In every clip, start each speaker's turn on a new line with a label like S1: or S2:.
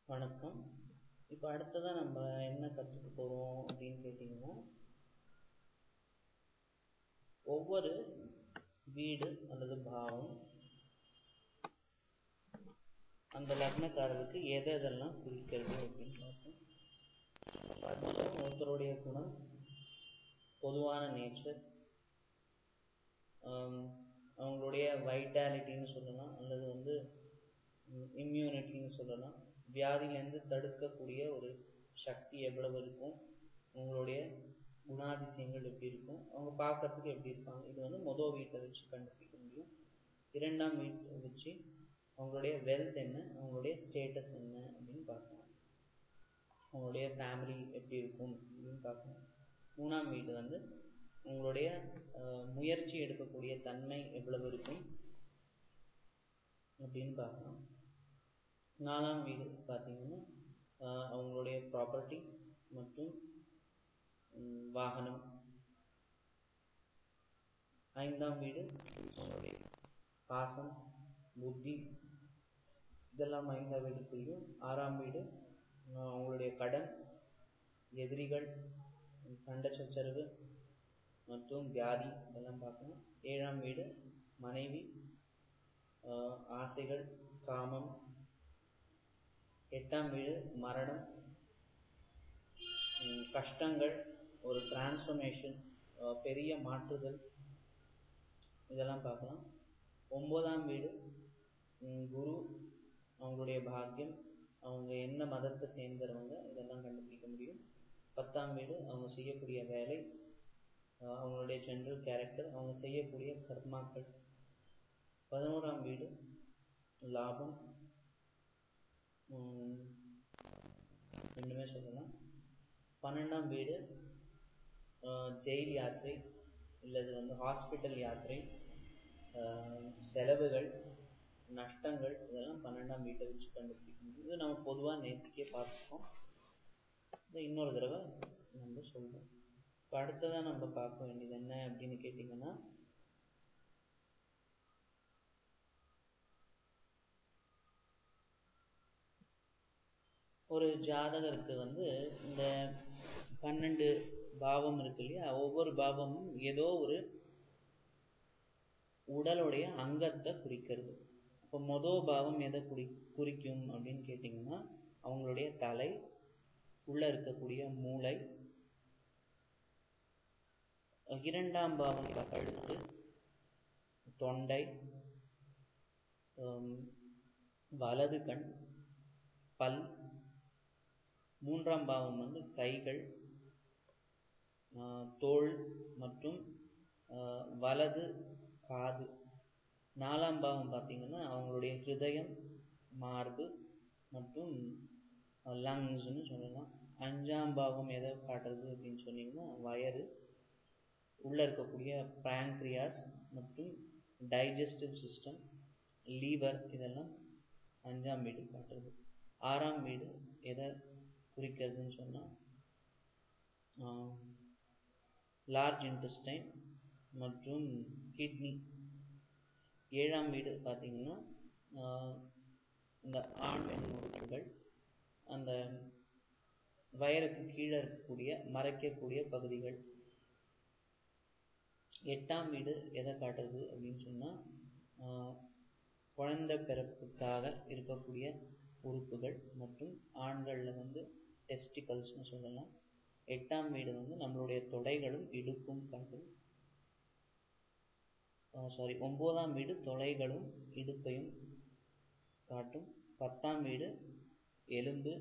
S1: வணக்கம். இப்போ அடுத்ததான் நம்ம என்ன கற்றுக்க போகிறோம் அப்படின்னு கேட்டிங்கன்னா, ஒவ்வொரு வீடு அல்லது பாவம் அந்த லக்னக்காரருக்கு எதெல்லாம் குறிக்கிறது அப்படின்னு பார்ப்போம். ஒருத்தருடைய குணம், பொதுவான நேச்சர், அவங்களுடைய வைட்டாலிட்டின்னு சொல்லலாம், அல்லது இம்யூனிட்டின்னு சொல்லலாம். வியாதியிலேருந்து தடுக்கக்கூடிய ஒரு சக்தி எவ்வளவு இருக்கும், உங்களுடைய குணாதிசயங்கள் எப்படி இருக்கும், அவங்க பார்க்கறதுக்கு எப்படி இருப்பாங்க, இது மொதல் வீட்டை வச்சு கண்டுபிடிக்க முடியும். இரண்டாம் வீட்டை வச்சு அவங்களுடைய வெல்த் என்ன, அவங்களுடைய ஸ்டேட்டஸ் என்ன அப்படின்னு பார்க்கலாம். அவங்களுடைய ஃபேமிலி எப்படி இருக்கும் அப்படின்னு பார்க்கலாம். மூணாம் வீடு உங்களுடைய முயற்சி எடுக்கக்கூடிய தன்மை எவ்வளவு இருக்கும் அப்படின்னு பார்க்கலாம். நாலாம் வீடு பார்த்தீங்கன்னா அவங்களுடைய ப்ராப்பர்ட்டி மற்றும் வாகனம். ஐந்தாம் வீடு அவங்களுடைய பாசம், புத்தி, இதெல்லாம் ஐந்தாம் வீடு புரியும். ஆறாம் வீடு அவங்களுடைய கடன், எதிரிகள், சண்டை சச்சரவு மற்றும் வியாதி, இதெல்லாம் பார்க்கணும். ஏழாம் வீடு மனைவி, ஆசைகள், காமம். எட்டாம் வீடு மரணம், கஷ்டங்கள், ஒரு டிரான்ஸ்ஃபர்மேஷன், பெரிய மாற்றுதல், இதெல்லாம் பார்க்கலாம். ஒன்பதாம் வீடு குரு, அவங்களுடைய பாக்கியம், அவங்க என்ன மதத்தை சேர்ந்தவங்க, இதெல்லாம் கண்டுபிடிக்க முடியும். பத்தாம் வீடு அவங்க செய்யக்கூடிய வேலை, அவங்களுடைய ஜென்ரல் கேரக்டர், அவங்க செய்யக்கூடிய கர்மாக்கள். பதினோராம் வீடு லாபம், ரெண்டுமே சொல்லலாம். 12ஆம் வீடு ஜெயில் யாத்திரை இல்லது ஹாஸ்பிட்டல் யாத்திரை, செலவுகள், நஷ்டங்கள், இதெல்லாம் 12ஆம் வீட்டை வச்சு கண்டுபிடிக்கணும். இது நம்ம பொதுவாக நேற்றுக்கே பார்த்துக்கோம். இன்னொரு தடவை நம்ம சொல்றோம். இப்போ அடுத்ததான் நம்ம பார்க்க வேண்டியது என்ன அப்படின்னு கேட்டிங்கன்னா, ஒரு ஜாதகருக்கு இந்த 12 பாவம் இருக்கு இல்லையா, ஒவ்வொரு பாவமும் ஏதோ ஒரு உடலுடைய அங்கத்தை குறிக்கிறது. இப்போ மொதல் பாவம் எதை குறிக்கும் அப்படின்னு கேட்டிங்கன்னா, அவங்களுடைய தலை, உள்ள இருக்கக்கூடிய மூளை. இரண்டாம் பாவம் கழுத்து, தொண்டை, வலது கண், பல். மூன்றாம் பாவம் கைகள், தோள் மற்றும் வலது காது. நாலாம் பாவம் பார்த்தீங்கன்னா அவங்களுடைய ஹிருதயம், மார்பு மற்றும் லங்ஸ்ன்னு சொல்லலாம். அஞ்சாம் பாவம் எதை காட்டுறது அப்படின்னு சொன்னீங்கன்னா வயறு, உள்ள இருக்கக்கூடிய பேங்க்ரியாஸ் மற்றும் டைஜஸ்டிவ் சிஸ்டம், லீவர், இதெல்லாம் அஞ்சாம் வீடு காட்டுறது. ஆறாம் வீடு எதை குறிக்கிறதுன்னு சொன்னால் லார்ஜ் இன்டெஸ்டைன் மற்றும் கிட்னி. ஏழாம் வீடு பார்த்தீங்கன்னா இந்த ஆண் பெண் உறுப்புகள், அந்த வயருக்கு கீழே இருக்கக்கூடிய மறைக்கக்கூடிய பகுதிகள். எட்டாம் வீடு எதை காட்டுறது அப்படின்னு சொன்னால் குழந்தை பிறப்புக்காக இருக்கக்கூடிய உறுப்புகள் மற்றும் ஆண்களில் டெஸ்டிகல்ஸ்னு சொல்லலாம். எட்டாம் வீடு நம்மளுடைய தொடைகளும் இடுப்பும் காட்டும். ஒன்பதாம் வீடு தொடைகளும் இடுப்பையும் காட்டும். 10ஆம் வீடு எலும்பு,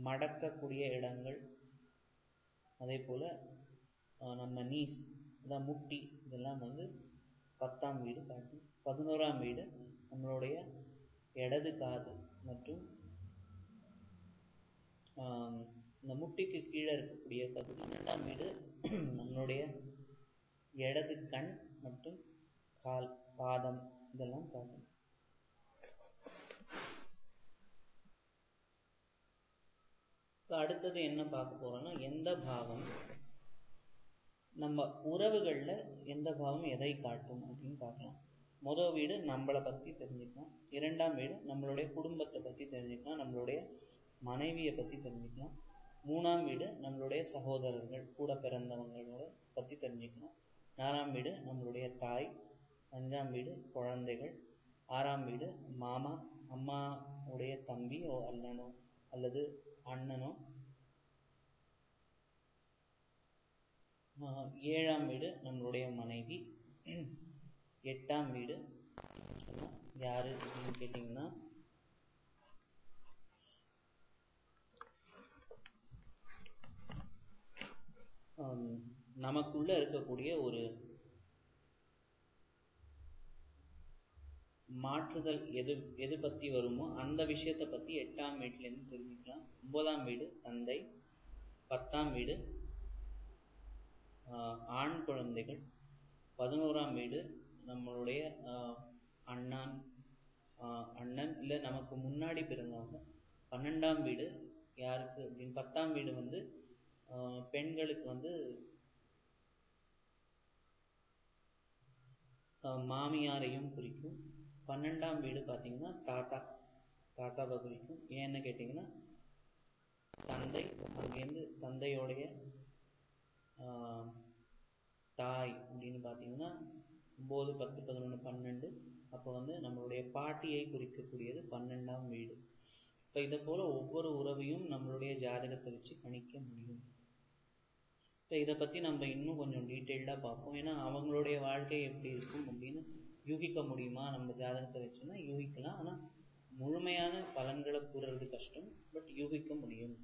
S1: மடக்கக்கூடிய இடங்கள், அதே போல் நம்ம நீஸ், அதான் முட்டி, இதெல்லாம் 10ஆம் வீடு காட்டும். 11ஆம் வீடு நம்மளுடைய இடது காது மற்றும் இந்த முட்டிக்கு கீழே இருக்கக்கூடிய பகுதி. 12ஆம் வீடு நம்மளுடைய இடது கண் மற்றும் கால், பாதம், இதெல்லாம் காட்டும். இப்போ அடுத்தது என்ன பார்க்க போறோம்னா, எந்த பாவம் நம்ம உறவுகளில் எந்த பாவம் எதை காட்டும் அப்படின்னு பார்க்கலாம். முதல் வீடு நம்மளை பற்றி தெரிஞ்சுக்கலாம், இரண்டாம் வீடு நம்மளுடைய குடும்பத்தை பற்றி தெரிஞ்சுக்கலாம், நம்மளுடைய மனைவியை பற்றி தெரிஞ்சுக்கலாம், மூணாம் வீடு நம்மளுடைய சகோதரர்கள் கூட பிறந்தவங்களோட பற்றி தெரிஞ்சுக்கலாம், நாலாம் வீடு நம்மளுடைய தாய், அஞ்சாம் வீடு குழந்தைகள், ஆறாம் வீடு மாமா அம்மாவுடைய தம்பி அல்லனோ அல்லது அண்ணனோ, ஏழாம் வீடு நம்மளுடைய மனைவி, எட்டாம் வீடு யாரு அப்படின்னு கேட்டிங்கன்னா நமக்குள்ள இருக்கக்கூடிய ஒரு மாற்றுதல் எது பற்றி வருமோ அந்த விஷயத்தை பற்றி எட்டாம் வீட்டிலேருந்து தெரிஞ்சுக்கலாம். ஒன்பதாம் வீடு தந்தை, பத்தாம் வீடு ஆண் குழந்தைகள், 11ஆம் வீடு நம்மளுடைய அண்ணன் இல்லை நமக்கு முன்னாடி பிறந்தவங்க, 12ஆம் வீடு யாருக்கு அப்படின்னு 10ஆம் வீடு வந்து பெண்களுக்கு வந்து மாமியாரையும் குறிக்கும். 12ஆம் வீடு பார்த்தீங்கன்னா தாத்தாவை குறிக்கும். ஏன்னு கேட்டிங்கன்னா தந்தை, அங்கேருந்து தந்தையோடைய தாய் அப்படின்னு பார்த்தீங்கன்னா 9, 10, 11, 12. அப்போ வந்து நம்மளுடைய பாட்டியை குறிக்கக்கூடியது 12ஆம் வீடு. இப்போ இதை போல் ஒவ்வொரு உறவையும் நம்மளுடைய ஜாதகத்தை வச்சு கணிக்க முடியும். இப்போ இதை பற்றி நம்ம இன்னும் கொஞ்சம் டீட்டெயில்டாக பார்ப்போம். ஏன்னா அவங்களுடைய வாழ்க்கை எப்படி இருக்கும் அப்படின்னு யூகிக்க முடியுமா? நம்ம ஜாதகத்தை வச்சோன்னா யூகிக்கலாம், ஆனால் முழுமையான பலன்களை கூறுறது கஷ்டம், பட் யூகிக்க முடியும்.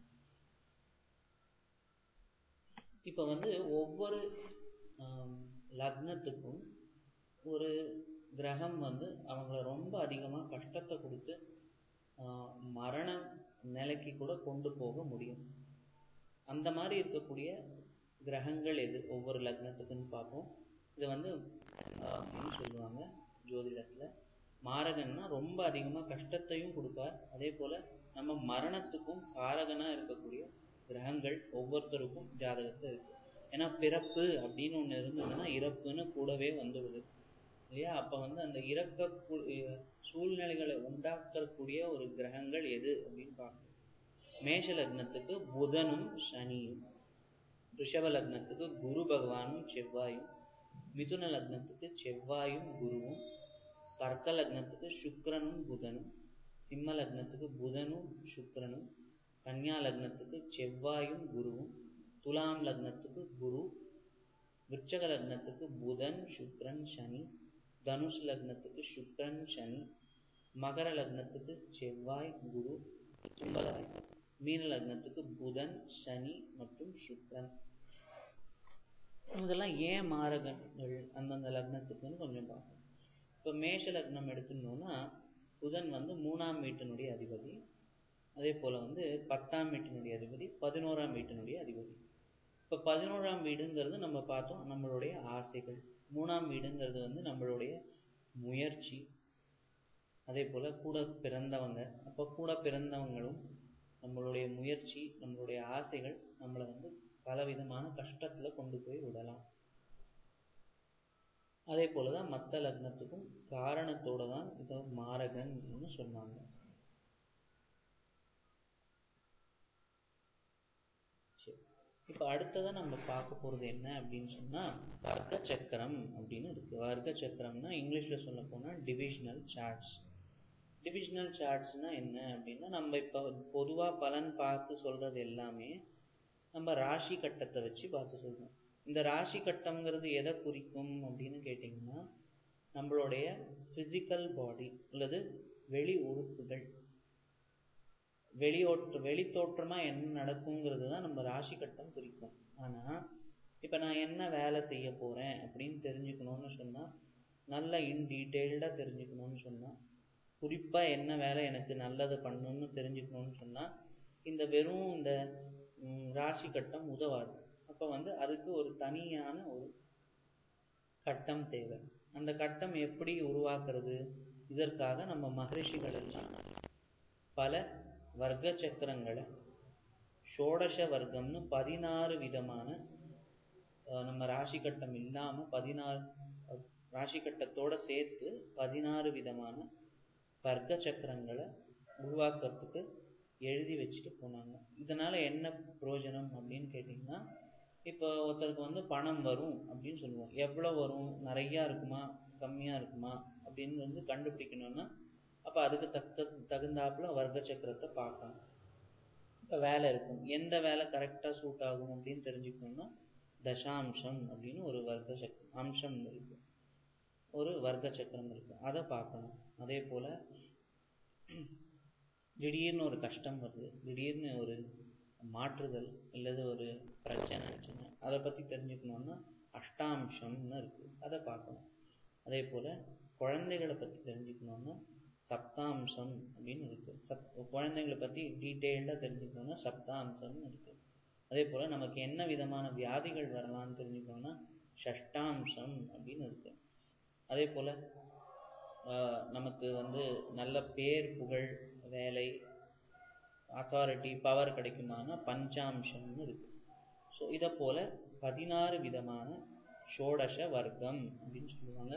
S1: இப்போ வந்து ஒவ்வொரு லக்னத்துக்கும் ஒரு கிரகம் வந்து அவங்கள ரொம்ப அதிகமாக கஷ்டத்தை கொடுத்து மரண நிலைக்கு கூட கொண்டு போக முடியும். அந்த மாதிரி இருக்கக்கூடிய கிரகங்கள் எது ஒவ்வொரு லக்னத்துக்குன்னு பார்ப்போம். இதை வந்து அப்படின்னு சொல்லுவாங்க ஜோதிடத்தில். மாரகன்னா ரொம்ப அதிகமாக கஷ்டத்தையும் கொடுப்பார், அதே போல் நம்ம மரணத்துக்கும் காரகனாக இருக்கக்கூடிய கிரகங்கள் ஒவ்வொருத்தருக்கும் ஜாதகத்தில் இருக்கு. ஏன்னா பிறப்பு அப்படின்னு ஒன்று இருந்ததுன்னா இறப்புன்னு கூடவே வந்துடுது இல்லையா? அப்போ வந்து அந்த இறக்க சூழ்நிலைகளை உண்டாக்கக்கூடிய ஒரு கிரகங்கள் எது அப்படின்னு பார்க்கணும். மேஷ லக்னத்துக்கு புதனும் சனியும், ரிஷப லக்னத்துக்கு குரு பகவானும் செவ்வாயும், மிதுன லக்னத்துக்கு செவ்வாயும் குருவும், கர்க்க லக்னத்துக்கு சுக்கிரனும் புதனும், சிம்ம லக்னத்துக்கு புதனும் சுக்கிரனும், கன்னியா லக்னத்துக்கு செவ்வாயும் குருவும், துலாம் லக்னத்துக்கு குரு, விருச்சக லக்னத்துக்கு புதன் சுக்கிரன் சனி, தனுஷ் லக்னத்துக்கு சுக்கிரன் சனி, மகர லக்னத்துக்கு செவ்வாய் குரு, மீன லக்னத்துக்கு புதன் சனி மற்றும் சுக்கிரன். இதெல்லாம் ஏன் மாரகங்கள் அந்தந்த லக்னத்துக்குன்னு கொஞ்சம் பார்ப்போம். இப்போ மேஷ லக்னம் எடுத்துட்டோம்னா புதன் வந்து 3ஆம் வீட்டினுடைய அதிபதி, அதே போல் வந்து 10ஆம் வீட்டினுடைய அதிபதி, 11ஆம் வீட்டினுடைய அதிபதி. இப்போ 11ஆம் வீடுங்கிறது நம்ம பார்த்தோம் நம்மளுடைய ஆசைகள், 3ஆம் வீடுங்கிறது வந்து நம்மளுடைய முயற்சி, அதே போல் கூட பிறந்தவங்க. அப்போ கூட பிறந்தவங்களும் நம்மளுடைய முயற்சி நம்மளுடைய ஆசைகள் நம்மளை வந்து பலவிதமான கஷ்டத்தில் கொண்டு போய் விடலாம். அதே போல தான் மற்ற லக்னத்துக்கும் காரணத்தோடு தான் இதை மாரகன்னு சொன்னாங்க. இப்போ அடுத்ததான் நம்ம பார்க்க போகிறது என்ன அப்படின்னு சொன்னால் வர்க்க சக்கரம் அப்படின்னு இருக்குது. வர்க்க சக்கரம்னா இங்கிலீஷில் சொல்ல போனால் டிவிஷனல் சார்ட்ஸ். டிவிஷனல் சார்ட்ஸ்னால் என்ன அப்படின்னா, நம்ம இப்போ பொதுவாக பலன் பார்த்து சொல்கிறது எல்லாமே நம்ம ராசி கட்டத்தை வச்சு பார்த்து சொல்கிறோம். இந்த ராசி கட்டம்ங்கிறது எதை குறிக்கும் அப்படின்னு கேட்டிங்கன்னா, நம்மளுடைய ஃபிசிக்கல் பாடி அல்லது வெளி உறுப்புகள், வெளி தோற்றமாக என்ன நடக்குங்கிறது தான் நம்ம ராசி கட்டம் குறிக்கும். ஆனால் இப்போ நான் என்ன வேலை செய்ய போகிறேன் அப்படின்னு தெரிஞ்சுக்கணும்னு சொன்னால், நல்லா டீட்டெயில்டாக தெரிஞ்சுக்கணும்னு சொன்னால், குறிப்பாக என்ன வேலை எனக்கு நல்லது பண்ணணும்னு தெரிஞ்சுக்கணும்னு சொன்னால், இந்த வெறும் இந்த ராசி கட்டம் உதவாது. அப்போ வந்து அதுக்கு ஒரு தனியான ஒரு கட்டம் தேவை. அந்த கட்டம் எப்படி உருவாக்குறது? இதற்காக நம்ம மகரிஷிகள் எல்லாம் பல வர்க்க சக்கரங்களை ஷோடச வர்க்கம்னு 16 விதமான நம்ம ராசி கட்டம் இல்லாமல் 16 ராசி கட்டத்தோட சேர்த்து 16 விதமான வர்க்க சக்கரங்களை உருவாக்குறதுக்கு எழுதி வச்சுட்டு போனாங்க. இதனால என்ன பிரயோஜனம் அப்படின்னு கேட்டிங்கன்னா, இப்போ ஒருத்தருக்கு பணம் வரும் அப்படின்னு சொல்லுவோம். எவ்வளோ வரும், நிறையா இருக்குமா கம்மியாக இருக்குமா அப்படின்னு கண்டுபிடிக்கணும்னா அப்போ அதுக்கு தகுந்தாப்புல வர்க்க சக்கரத்தை பார்க்கணும். இப்போ வேலை இருக்கும், எந்த வேலை கரெக்டாக சூட் ஆகும் அப்படின்னு தெரிஞ்சுக்கணும்னா தசாம்சம் அப்படின்னு ஒரு வர்க்க அம்சம் இருக்கு, ஒரு வர்க்க சக்கரம் இருக்கு, அதை பார்க்கணும். அதே போல் திடீர்னு ஒரு கஷ்டம் வருது, திடீர்னு ஒரு மாற்றுதல் இல்லது ஒரு பிரச்சனை, அதை பற்றி தெரிஞ்சுக்கணுன்னா அஷ்டாம்சம்னு இருக்குது, அதை பார்க்கணும். அதே போல் குழந்தைகளை பற்றி தெரிஞ்சுக்கணுன்னா சப்தாம்சம் அப்படின்னு இருக்குது. குழந்தைங்களை பற்றி டீட்டெயில்டாக தெரிஞ்சுக்கணுன்னா சப்தாம்சம்னு இருக்குது. அதே போல் நமக்கு என்ன விதமான வியாதிகள் வரலான்னு தெரிஞ்சுக்கணுன்னா ஷஷ்டாம்சம் அப்படின்னு இருக்குது. அதே போல் நமக்கு நல்ல பேர் புகழ் வேலை அத்தாரிட்டி பவர் கிடைக்குமானா பஞ்சாம்சம்னு இருக்குது. ஸோ இதை போல் 16 விதமான ஷோடச வர்க்கம் அப்படின்னு சொல்லுவாங்க,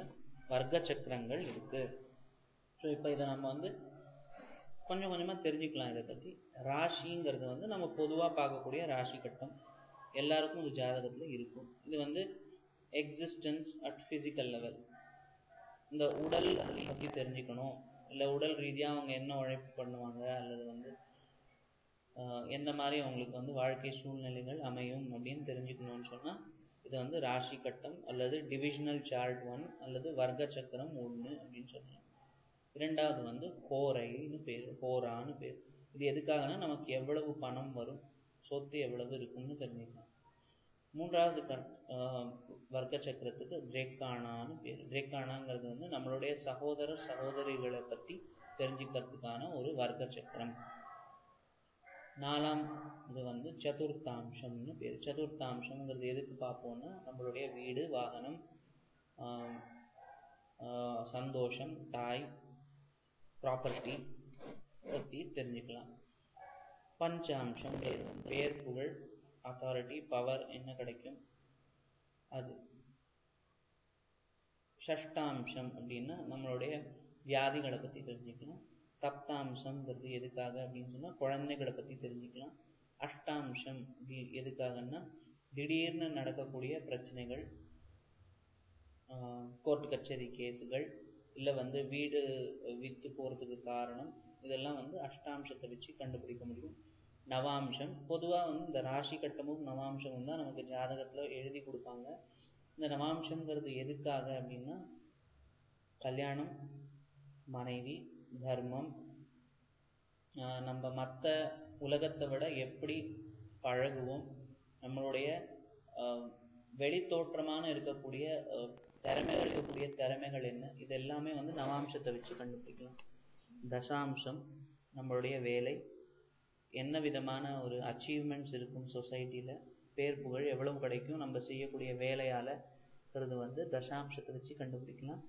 S1: வர்க்க சக்கரங்கள் இருக்குது. ஸோ இப்போ இதை நம்ம கொஞ்சம் கொஞ்சமாக தெரிஞ்சுக்கலாம். இதை பற்றி ராசிங்கிறது நம்ம பொதுவாக பார்க்கக்கூடிய ராசி கட்டம் எல்லாருக்கும் ஒரு ஜாதகத்தில் இருக்கும். இது எக்ஸிஸ்டன்ஸ் அட் ஃபிசிக்கல் லெவல். இந்த உடல் பற்றி தெரிஞ்சுக்கணும், இல்லை உடல் ரீதியாக அவங்க என்ன உழைப்பு பண்ணுவாங்க அல்லது எந்த மாதிரி அவங்களுக்கு வாழ்க்கை சூழ்நிலைகள் அமையும் அப்படின்னு தெரிஞ்சுக்கணும்னு சொன்னால் இது ராசி கட்டம் அல்லது டிவிஷனல் சார்ட் 1 அல்லது வர்க்க சக்கரம் 1 அப்படின்னு சொல்லலாம். இரண்டாவது ஹோரைன்னு பேர், ஹோரான்னு பேர். இது எதுக்காகனா நமக்கு எவ்வளவு பணம் வரும், சொத்து எவ்வளவு இருக்குன்னு தெரிஞ்சுக்கலாம். மூன்றாவது வர்க்க சக்கரத்துக்கு திரேக்கானான்னு பேர். திரேக்கானாங்கிறது நம்மளுடைய சகோதர சகோதரிகளை பற்றி தெரிஞ்சுக்கிறதுக்கான ஒரு வர்க்க சக்கரம். நாலாம் இது சதுர்த்தாம்சம்னு பேர். சதுர்த்தாம்சம்ங்கிறது எதுக்கு பார்ப்போம்னா நம்மளுடைய வீடு வாகனம் சந்தோஷம் தாய் ப்ராப்பர்ட்டி பற்றி தெரிஞ்சுக்கலாம். பஞ்சாம்சம் பேர் புகழ் அத்தாரிட்டி பவர் என்ன கிடைக்கும் அது. ஷஷ்டாம்சம் அப்படின்னா நம்மளுடைய வியாதிகளை பற்றி தெரிஞ்சுக்கலாம். சப்தாம்சம்ங்கிறது எதுக்காக அப்படின்னு சொன்னால் குழந்தைகளை பற்றி தெரிஞ்சுக்கலாம். அஷ்டாம்சம் எதுக்காகன்னா திடீர்னு நடக்கக்கூடிய பிரச்சனைகள், கோர்ட் கச்சேரி கேஸுகள், இல்லை வீடு விற்று போகிறதுக்கு காரணம், இதெல்லாம் அஷ்டாம்சத்தை வச்சு கண்டுபிடிக்க முடியும். நவாம்சம் பொதுவாக இந்த ராசி கட்டமும் நவாம்சமும் தான் நமக்கு ஜாதகத்தில் எழுதி கொடுப்பாங்க. இந்த நவாம்சங்கிறது எதுக்காக அப்படின்னா கல்யாணம், மனைவி, தர்மம், நம்ம மற்ற உலகத்தை விட எப்படி பழகுவோம், நம்மளுடைய வெளித்தோற்றமான இருக்கக்கூடிய திறமைகள் என்ன, இது எல்லாமே நவாம்சத்தை வச்சு கண்டுபிடிக்கலாம். தசாம்சம் நம்மளுடைய வேலை, என்ன விதமான ஒரு அச்சீவ்மெண்ட்ஸ் இருக்கும் சொசைட்டியில், பேர் புகழ் எவ்வளவு கிடைக்கும் நம்ம செய்யக்கூடிய வேலையால், தசாம்சத்தை வச்சு கண்டுபிடிக்கலாம்.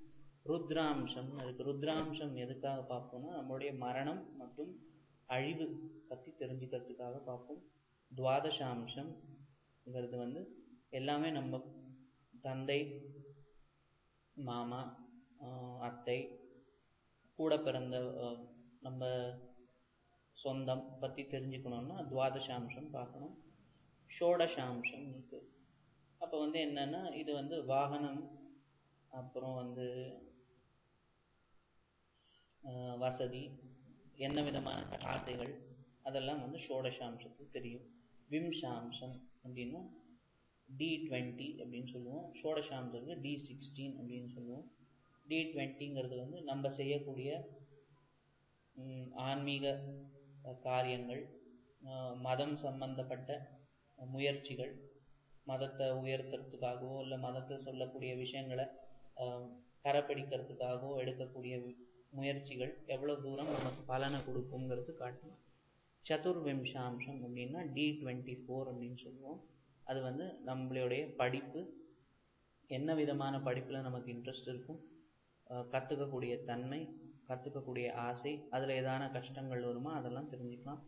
S1: ருத்ராம்சம் இருக்குது. ருத்ராம்சம் எதுக்காக பார்ப்போம்னா நம்மளுடைய மரணம் மற்றும் அழிவு பற்றி தெரிஞ்சுக்கிறதுக்காக பார்ப்போம். துவாதசாம்சம்ங்கிறது எல்லாமே நம்ம தந்தை மாமா அத்தை கூட பிறந்த நம்ம சொந்தம் பற்றி தெரிஞ்சுக்கணுன்னா துவாதசாம்சம் பார்க்கணும். ஷோடசாம்சம் இருக்குது. அப்போ என்னன்னா இது வாகனம், அப்புறம் வசதி, என்ன விதமான ஆசைகள், அதெல்லாம் ஷோடசாம்சத்துக்கு தெரியும். விம்சாம்சம் அப்படின்னா D20 அப்படின்னு சொல்லுவோம். ஷோடசாம்சத்துக்கு D16 அப்படின்னு சொல்லுவோம். D20ங்கிறது நம்ம செய்யக்கூடிய ஆன்மீக காரியங்கள், மதம் சம்பந்தப்பட்ட முயற்சிகள், மதத்தை உயர்த்துறதுக்காகவோ இல்லை மதத்தில் சொல்லக்கூடிய விஷயங்களை கரைப்பிடிக்கிறதுக்காகவோ எடுக்கக்கூடிய முயற்சிகள் எவ்வளோ தூரம் நமக்கு பலனை கொடுக்குங்கிறது காட்டும். சதுர்விம்சாம்சம் அப்படின்னா D24 அப்படின்னு சொல்லுவோம். அது நம்மளுடைய படிப்பு, என்ன விதமான படிப்பில் நமக்கு இன்ட்ரெஸ்ட் இருக்கும், கற்றுக்கக்கூடிய தன்மை, கற்றுக்கக்கூடிய ஆசை, அதில் ஏதான கஷ்டங்கள் வருமா அதெல்லாம் தெரிஞ்சுக்கலாம்.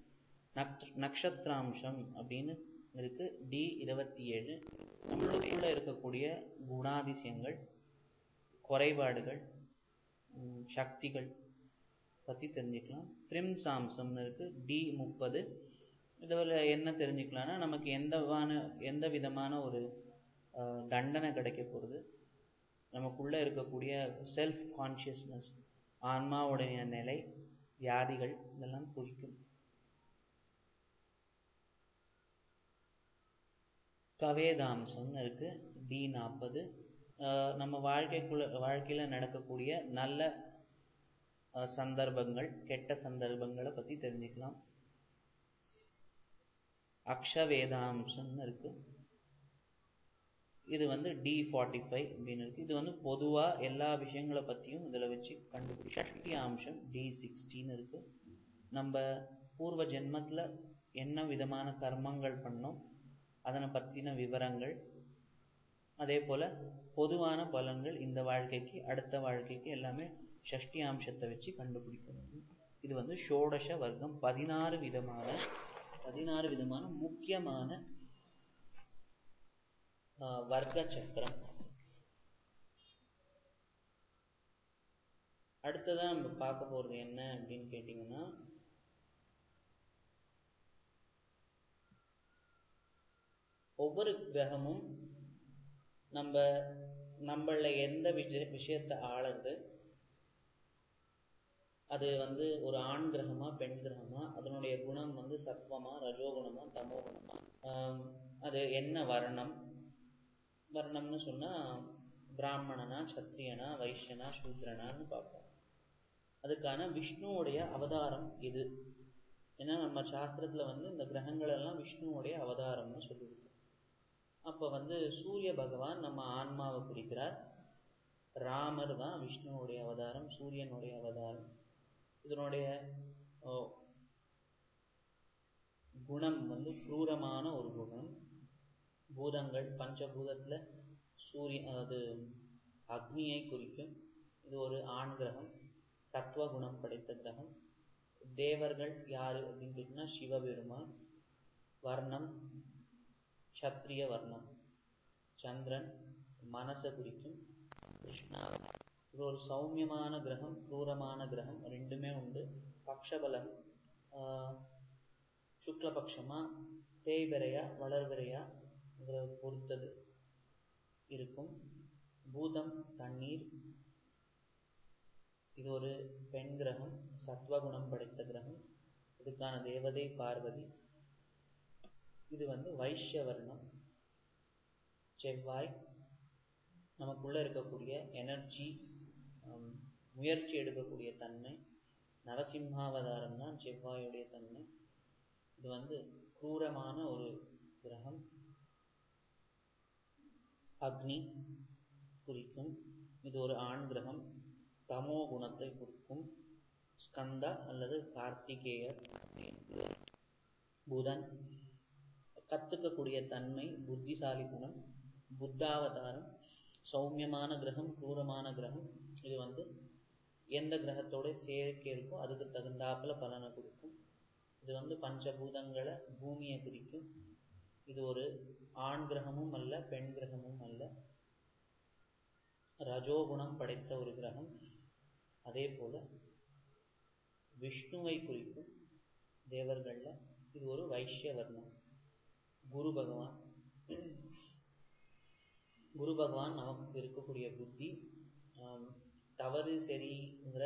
S1: நக்ஷத்ராம்சம் அப்படின்னு இருக்குது. D27 நம்மளுக்குள்ள இருக்கக்கூடிய குணாதிசயங்கள், குறைபாடுகள், சக்திகள் பற்றி தெரிஞ்சுக்கலாம். திரிம்சாம்சம்னு இருக்குது, D30. இதில் என்ன தெரிஞ்சுக்கலாம்னா, நமக்கு எந்த விதமான ஒரு தண்டனை கிடைக்க போகிறது, நமக்குள்ளே இருக்கக்கூடிய செல்ஃப் கான்ஷியஸ்னஸ், ஆன்மாவுடைய நிலை, வியாதிகள் இதெல்லாம் குறிக்கும். கவேதாம்சம்னு இருக்குது, D40. நம்ம வாழ்க்கையில் நடக்கக்கூடிய நல்ல சந்தர்ப்பங்கள், கெட்ட சந்தர்ப்பங்களை பற்றி தெரிஞ்சுக்கலாம். அக்ஷவேதாம்சம்னு இருக்குது, இது D45 அப்படின்னு இருக்குது. இது பொதுவாக எல்லா விஷயங்களை பற்றியும் இதில் வச்சு கண்டுபிடி. சக்தி அம்சம் D16 இருக்குது. நம்ம பூர்வ ஜென்மத்தில் என்ன விதமான கர்மங்கள் பண்ணோம் அதனை பற்றின விவரங்கள், அதே போல் பொதுவான பலன்கள், இந்த வாழ்க்கைக்கு அடுத்த வாழ்க்கைக்கு எல்லாமே ஷஷ்டி அம்சத்தை வச்சு கண்டுபிடிக்கணும். இது ஷோடச வர்க்கம், 16 விதமான முக்கியமான வர்க்க சக்கரம். அடுத்ததான் நம்ம பார்க்க போகிறது என்ன அப்படின்னு கேட்டிங்கன்னா, ஒவ்வொரு கிரகமும் நம்மள எந்த விஷயத்தை ஆளுறது, அது ஒரு ஆண் கிரகமா பெண் கிரகமா, அதனுடைய குணம் சத்வமா ரஜோகுணமா தமோகுணமா, அது என்ன வர்ணம்னு சொன்னால் பிராமணனா சத்திரியனா வைஷ்யனா சூத்ரனான்னு பார்ப்போம். அதுக்கான விஷ்ணுவுடைய அவதாரம் இது. ஏன்னா நம்ம சாஸ்திரத்தில் இந்த கிரகங்கள் எல்லாம் விஷ்ணுவுடைய அவதாரம்னு சொல்லியிருக்கு. அப்போ சூரிய பகவான் நம்ம ஆன்மாவை குறிக்கிறார். ராமர் தான் விஷ்ணுவுடைய அவதாரம், சூரியனுடைய அவதாரம். இதனுடைய குணம் क्रूரமான ஒரு குணம். பூதங்கள், பஞ்சபூதத்தில் அது அக்னியை குறிக்கும். இது ஒரு ஆண் கிரகம், சத்வ குணம் படைத்த கிரகம். தேவர்கள் யாரு அப்படின்னு கேட்டிங்கன்னா சிவபெருமான். வர்ணம் சத்திரிய வர்ணம். சந்திரன் மனசை குறிக்கும். கிருஷ்ணா இது ஒரு சௌமியமான கிரகம், क्रूரமான கிரகம், ரெண்டுமே உண்டு. பக்ஷபலம் சுக்லபக்ஷமா தேய்பிரையா வளர்பிரையா பொறுத்தது இருக்கும். பூதம் தண்ணீர், இது ஒரு பெண் கிரகம், சத்வகுணம் படைத்த கிரகம். இதுக்கான தேவதை பார்வதி. இது வைஷ்ய வர்ணம், செவ்வாய். நமக்குள்ளே இருக்கக்கூடிய எனர்ஜி, முயற்சி எடுக்கக்கூடிய தன்மை, நரசிம்மாவதாரம் தான் செவ்வாயுடைய தன்மை. இது क्रूரமான ஒரு கிரகம். அக்னி குறிக்கும். இது ஒரு ஆண் கிரகம், தமோ குணத்தை குறிக்கும். ஸ்கந்தா அல்லது கார்த்திகேயர். புதன் கற்றுக்கக்கூடிய தன்மை, புத்திசாலித்தனம், புத்தாவதாரம். சௌமியமான கிரகம், क्रूரமான கிரகம். இது எந்த கிரகத்தோட சேர்க்கை இருக்கோ அதுக்கு தகுந்தாப்புல பலனை கொடுக்கும். இது பஞ்சபூதங்களை, பூமியை குறிக்கும். இது ஒரு ஆண் கிரகமும் அல்ல பெண் கிரகமும் அல்ல, ரஜோகுணம் படைத்த ஒரு கிரகம். அதே போல விஷ்ணுவை குறிக்கும் தேவர்கள்ல. இது ஒரு வைஷ்ய வர்ணம். குரு பகவான் நமக்கு இருக்கக்கூடிய புத்தி, தவறு சரிங்கிற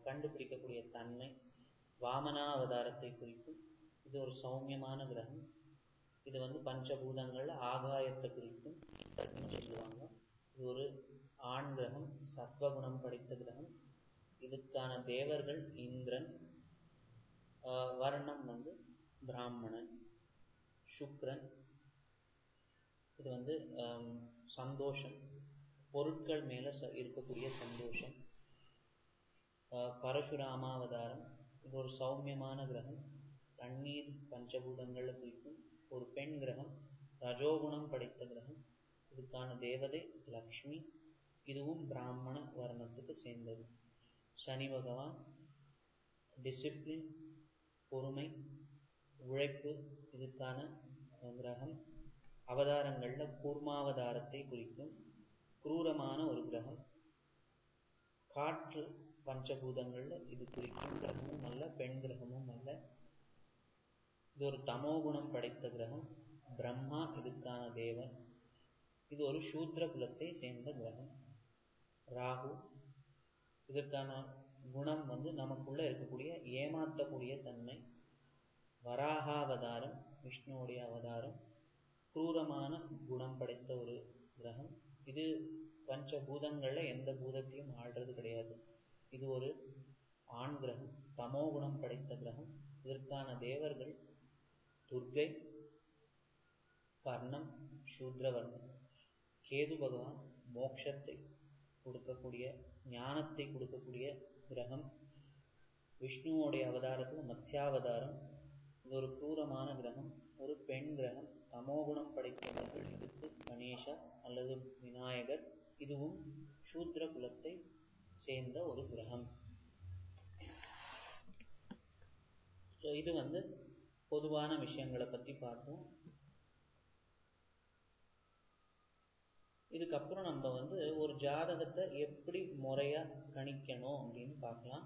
S1: கண்டுபிடிக்கக்கூடிய தன்மை, வாமனாவதாரத்தை குறிக்கும். இது ஒரு சௌமியமான கிரகம். இது பஞ்சபூதங்கள் ஆகாயத்தை குறிக்கும் சொல்லுவாங்க. இது ஒரு ஆண் கிரகம், சத்வகுணம் படைத்த கிரகம். இதுக்கான தேவர்கள் இந்திரன். வர்ணம் பிராமணன். சுக்ரன். இது சந்தோஷம், பொருட்கள் மேலே இருக்கக்கூடிய சந்தோஷம். பரசுராமாவதாரம். இது ஒரு சௌமியமான கிரகம், தண்ணீர் பஞ்சபூதங்களை குறிக்கும். ஒரு பெண் கிரகம், ரஜோகுணம் படைத்த கிரகம். இதுக்கான தேவதை லக்ஷ்மி. இதுவும் பிராமண வர்ணத்துக்கு சேர்ந்தது. சனி பகவான் டிசிப்ளின், பொறுமை, உழைப்பு. இதுக்கான கிரகம். அவதாரங்களில் கூர்மாவதாரத்தை குறிக்கும். क्रूரமான ஒரு கிரகம். காற்று பஞ்சபூதங்கள்ல இது குறிக்கும் கிரகமும் அல்ல, பெண் கிரகமும் அல்ல. இது ஒரு தமோகுணம் படைத்த கிரகம். பிரம்மா இதுக்கான தேவன். இது ஒரு சூத்ர குலத்தை சேர்ந்த கிரகம். ராகு இதற்கான குணம் நமக்குள்ள இருக்கக்கூடிய ஏமாற்றக்கூடிய தன்மை. வராகாவதாரம், விஷ்ணுவுடைய அவதாரம். क्रूरமான குணம் படைத்த ஒரு கிரகம். இது பஞ்சபூதங்கள்ல எந்த பூதத்தையும் ஆள்றது கிடையாது. இது ஒரு ஆண் கிரகம், தமோகுணம் படைத்த கிரகம். இதற்கான தேவர்கள் துர்கை, கர்ணம், சூத்ரவர்ணம். கேது பகவான் மோட்சத்தை கொடுக்கக்கூடிய, ஞானத்தை கொடுக்கக்கூடிய கிரகம். விஷ்ணுவோடைய அவதாரத்தில் மத்ஸ்யாவதாரம். இது ஒரு क्रूरமான கிரகம், ஒரு பெண் கிரகம். தமோகுணம் படைத்தவர்கள் இதுக்கு கணேசா அல்லது விநாயகர். இதுவும் சூத்ர குலத்தை சேர்ந்த ஒரு கிரகம். இது பொதுவான விஷயங்களை பத்தி பார்த்தோம். இதுக்கப்புறம் நம்ம ஒரு ஜாதகத்தை எப்படி முறையா கணிக்கணும் அப்படின்னு பார்க்கலாம்.